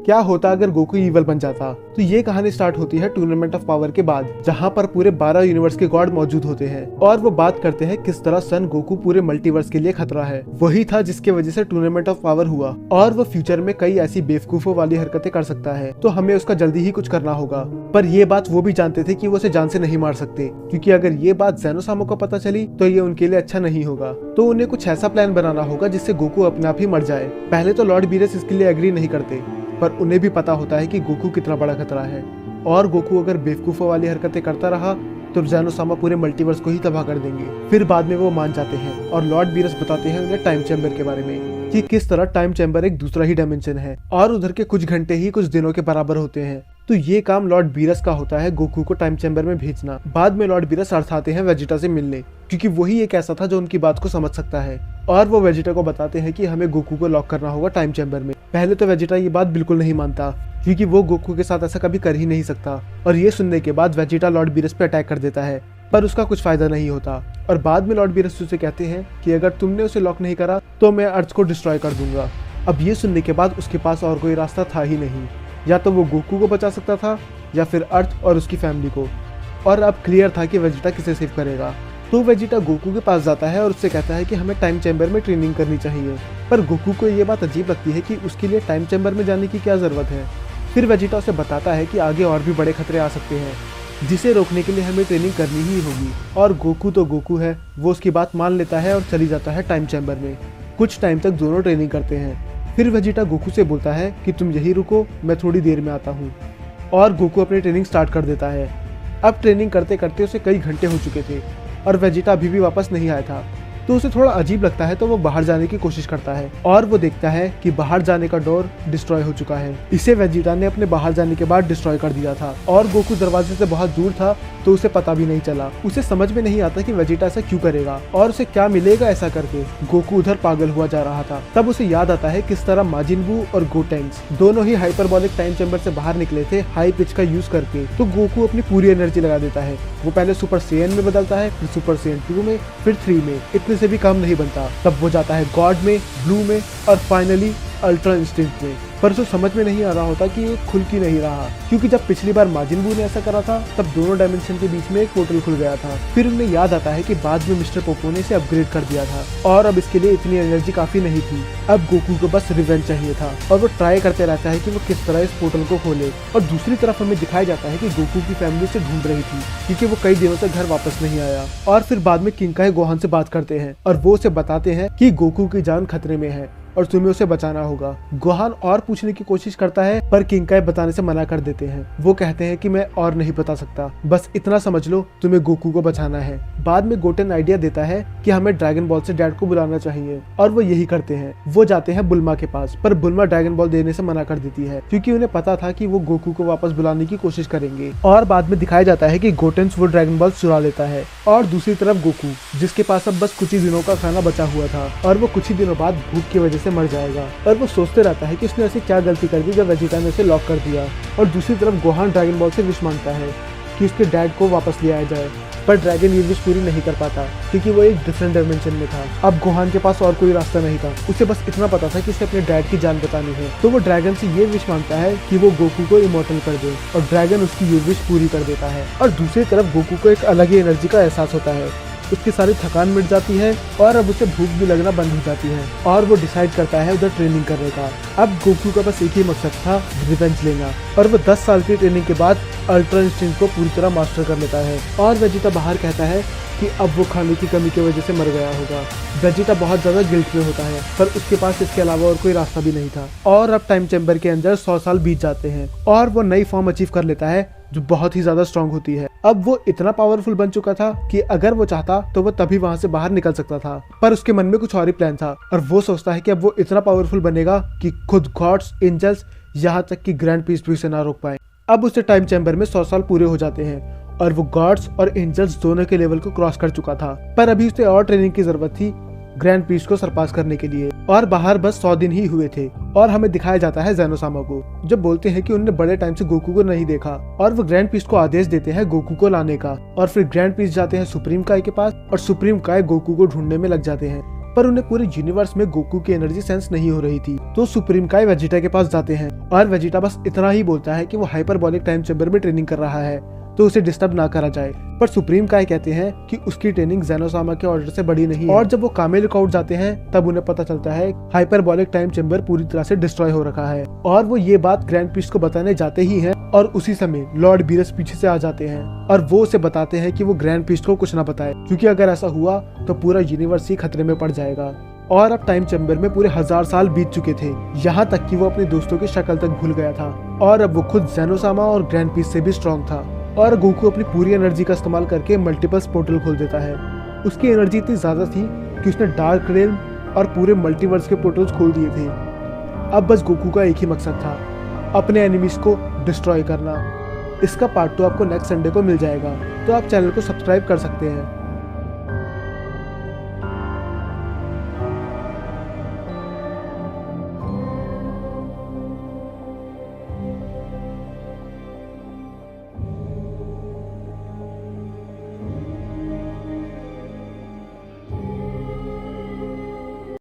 क्या होता अगर गोकू ईवल बन जाता। तो ये कहानी स्टार्ट होती है टूर्नामेंट ऑफ पावर के बाद, जहाँ पर पूरे 12 यूनिवर्स के गॉड मौजूद होते हैं और वो बात करते हैं किस तरह सन गोकू पूरे मल्टीवर्स के लिए खतरा है। वही था जिसके वजह से टूर्नामेंट ऑफ पावर हुआ और वो फ्यूचर में कई ऐसी बेवकूफों वाली हरकतें कर सकता है, तो हमें उसका जल्दी ही कुछ करना होगा। पर ये बात वो भी जानते थे कि वो उसे जान से नहीं मार सकते, क्योंकि अगर ये बात ज़ेनोसामा को पता चली तो ये उनके लिए अच्छा नहीं होगा। तो उन्हें कुछ ऐसा प्लान बनाना होगा जिससे गोकू अपने आप ही मर जाए। पहले तो लॉर्ड बीरस इसके लिए एग्री नहीं करते, पर उन्हें भी पता होता है कि गोकू कितना बड़ा खतरा है और गोकू अगर बेवकूफों वाली हरकतें करता रहा तो ज़ेनोसामा पूरे मल्टीवर्स को ही तबाह कर देंगे। फिर बाद में वो मान जाते हैं और लॉर्ड बीरस बताते हैं उन्हें टाइम चैम्बर के बारे में कि किस तरह टाइम चैम्बर एक दूसरा ही डायमेंशन है और उधर के कुछ घंटे ही कुछ दिनों के बराबर होते हैं। तो ये काम लॉर्ड बीरस का होता है, गोकू को टाइम चैम्बर में भेजना। बाद में लॉर्ड बीरस अर्थ आते हैं वेजिटा से मिलने, क्योंकि वही एक ऐसा था जो उनकी बात को समझ सकता है और वो वेजिटा को बताते हैं कि हमें गोकू को लॉक करना होगा टाइम चैम्बर में। पहले तो वेजिटा ये बात बिल्कुल नहीं मानता, क्योंकि वो गोकू के साथ ऐसा कभी कर ही नहीं सकता और ये सुनने के बाद वेजिटा लॉर्ड बीरस पे अटैक कर देता है, पर उसका कुछ फायदा नहीं होता। और बाद में लॉर्ड बीरस उसे कहते हैं कि अगर तुमने उसे लॉक नहीं करा तो मैं अर्थ को डिस्ट्रॉय कर दूंगा। अब ये सुनने के बाद उसके पास और कोई रास्ता था ही नहीं, या तो वो गोकू को बचा सकता था या फिर अर्थ और उसकी फैमिली को। और अब क्लियर था कि वेजिटा किसे सेव करेगा। तो वेजिटा गोकू के पास जाता है और उससे कहता है कि हमें टाइम चैम्बर में ट्रेनिंग करनी चाहिए। पर गोकू को ये बात अजीब लगती है कि उसके लिए टाइम चैम्बर में जाने की क्या जरूरत है। फिर वेजिटा उसे बताता है कि आगे और भी बड़े खतरे आ सकते हैं, जिसे रोकने के लिए हमें ट्रेनिंग करनी ही होगी। और गोकू तो गोकू है, वो उसकी बात मान लेता है और चली जाता है टाइम चैम्बर में। कुछ टाइम तक दोनों ट्रेनिंग करते हैं। फिर वेजिटा गोकू से बोलता है कि तुम यही रुको, मैं थोड़ी देर में आता हूँ। और गोकू अपनी ट्रेनिंग स्टार्ट कर देता है। अब ट्रेनिंग करते करते उसे कई घंटे हो चुके थे और वेजिटा अभी भी वापस नहीं आया था। तो उसे थोड़ा अजीब लगता है, तो वो बाहर जाने की कोशिश करता है और वो देखता है कि बाहर जाने का डोर डिस्ट्रॉय हो चुका है। इसे वेजिटा ने अपने बाहर जाने के बाद डिस्ट्रॉय कर दिया था और गोकू दरवाजे से बहुत दूर था, तो उसे पता भी नहीं चला। उसे समझ में नहीं आता कि वेजिटा ऐसा क्यों करेगा और उसे क्या मिलेगा ऐसा करके। गोकू उधर पागल हुआ जा रहा था। तब उसे याद आता है किस तरह माजिन बू और गोटेंक्स दोनों ही हाइपरबॉलिक टाइम चैम्बर से बाहर निकले थे हाई पिच का यूज करके। तो गोकू अपनी पूरी एनर्जी लगा देता है। वो पहले सुपर सेयन में बदलता है, फिर सुपर सेयन 2 में, फिर 3 में। इतने से भी काम नहीं बनता। तब वो जाता है गॉड में, ब्लू में और फाइनली अल्ट्रा इंस्टिंक्ट में। पर उसे समझ में नहीं आ रहा होता कि ये खुल क्यों नहीं रहा, क्योंकि जब पिछली बार माजिन बू ने ऐसा करा था तब दोनों डायमेंशन के बीच में एक पोर्टल खुल गया था। फिर उन्हें याद आता है कि बाद में मिस्टर पोपो ने इसे अपग्रेड कर दिया था और अब इसके लिए इतनी एनर्जी काफी नहीं थी। अब गोकू को बस रिवेंज चाहिए था और वो ट्राई करते रहता है कि वो किस तरह इस पोर्टल को खोले। और दूसरी तरफ हमें दिखाया जाता है कि गोकू की फैमिली उसे ढूंढ रही थी, क्योंकि वो कई दिनों से घर वापस नहीं आया। और फिर बाद में किंकाई गोहान से बात करते हैं और वो उसे बताते हैं कि गोकू की जान खतरे में है और तुम्हें उसे बचाना होगा। गोहान और पूछने की कोशिश करता है, पर किंकाई बताने से मना कर देते हैं। वो कहते हैं कि मैं और नहीं बता सकता, बस इतना समझ लो तुम्हें गोकू को बचाना है। बाद में गोटेन आइडिया देता है कि हमें ड्रैगन बॉल से डैड को बुलाना चाहिए और वो यही करते हैं। वो जाते हैं बुल्मा के पास, पर बुल्मा ड्रैगन बॉल देने से मना कर देती है, क्योंकि उन्हें पता था कि वो गोकू को वापस बुलाने की कोशिश करेंगे। और बाद में दिखाया जाता है कि गोटेन्स वो ड्रैगन बॉल चुरा लेता है और दूसरी तरफ गोकू, जिसके पास अब बस कुछ ही दिनों का खाना बचा हुआ था और वो कुछ ही दिनों बाद भूख की वजह से मर जाएगा। और वो सोचते रहता है कि उसने ऐसी क्या गलती कर दी जब वेजिटा ने उसे लॉक कर दिया। और दूसरी तरफ गोहान ड्रैगन बॉल से विश मांगता है कि उसके डैड को वापस ले आया जाए, पर ड्रैगन ये विश पूरी नहीं कर पाता, क्योंकि वो एक डिफरेंट डायमेंशन में था। अब गोहान के पास और कोई रास्ता नहीं था, उसे बस इतना पता था कि उसे अपने डैड की जान बचानी है। तो वो ड्रैगन से ये विश मांगता है कि वो गोकू को इमॉर्टल कर दे और ड्रैगन उसकी ये विश पूरी कर देता है। और दूसरी तरफ गोकू को एक अलग ही एनर्जी का एहसास होता है, उसकी सारी थकान मिट जाती है और अब उसे भूख भी लगना बंद हो जाती है और वो डिसाइड करता है उधर ट्रेनिंग करने का। अब गोकू का बस एक ही मकसद था, रिवेंज लेना। और वो 10 साल की ट्रेनिंग के बाद अल्ट्रा इंस्टिंक्ट को पूरी तरह मास्टर कर लेता है। और वेजिटा बाहर कहता है कि अब वो खाने की कमी की वजह से मर गया होगा। वेजिटा बहुत ज्यादा गिल्ट में होता है, पर उसके पास इसके अलावा और कोई रास्ता भी नहीं था। और अब टाइम चैम्बर के अंदर 100 साल बीत जाते हैं और वो नई फॉर्म अचीव कर लेता है, जो बहुत ही ज्यादा स्ट्रांग होती है। अब वो इतना पावरफुल बन चुका था कि अगर वो चाहता तो वो तभी वहां से बाहर निकल सकता था, पर उसके मन में कुछ और ही प्लान था। और वो सोचता है कि अब वो इतना पावरफुल बनेगा कि खुद गॉड्स, एंजल्स, यहाँ तक कि ग्रैंड पीस भी उसे ना रोक पाए। अब उसे टाइम चैम्बर में 100 साल पूरे हो जाते हैं और वो गॉड्स और एंजल्स दोनों के लेवल को क्रॉस कर चुका था, पर अभी उसे और ट्रेनिंग की जरूरत थी ग्रैंड प्रीस्ट को सरपास करने के लिए। और बाहर बस 100 दिन ही हुए थे और हमें दिखाया जाता है ज़ेनोसामा को, जो बोलते हैं कि उन्होंने बड़े टाइम से गोकू को नहीं देखा और वो ग्रैंड प्रीस्ट को आदेश देते हैं गोकू को लाने का। और फिर ग्रैंड प्रीस्ट जाते हैं सुप्रीम काय के पास और सुप्रीम काय गोकू को ढूंढने में लग जाते हैं। पर उन्हें पूरे यूनिवर्स में गोकू की एनर्जी सेंस नहीं हो रही थी। तो सुप्रीम काई वेजिटा के पास जाते हैं और वेजिटा बस इतना ही बोलता है कि वो हाइपरबॉलिक टाइम चेंबर में ट्रेनिंग कर रहा है, तो उसे डिस्टर्ब ना करा जाए। पर सुप्रीम काई कहते हैं कि उसकी ट्रेनिंग ज़ेनोसामा के ऑर्डर से बड़ी नहीं है। और जब वो कामे लुकआउट जाते हैं तब उन्हें पता चलता है हाइपरबॉलिक टाइम चेंबर पूरी तरह से डिस्ट्रॉय हो रखा है। और वो ये बात ग्रैंड पीस को बताने जाते ही हैं और उसी समय लॉर्ड बीरस पीछे से आ जाते हैं और वो उसे बताते हैं कि वो ग्रैंड पीस को कुछ ना बताए, क्योंकि अगर ऐसा हुआ तो पूरा यूनिवर्स ही खतरे में पड़ जाएगा। और अब टाइम चेंबर में पूरे 1000 साल बीत चुके थे, यहाँ तक कि वो अपने दोस्तों की शक्ल तक भूल गया था। और अब वो खुद ज़ेनोसामा और ग्रैंड पीस से भी स्ट्रॉन्ग था। और गोकू अपनी पूरी एनर्जी का इस्तेमाल करके मल्टीपल्स पोर्टल खोल देता है। उसकी एनर्जी इतनी ज्यादा थी कि उसने डार्क रेल्म और पूरे मल्टीवर्स के पोर्टल्स खोल दिए थे। अब बस गोकू का एक ही मकसद था, अपने एनिमीज को डिस्ट्रॉय करना। इसका पार्ट 2 आपको नेक्स्ट संडे को मिल जाएगा, तो आप चैनल को सब्सक्राइब कर सकते हैं।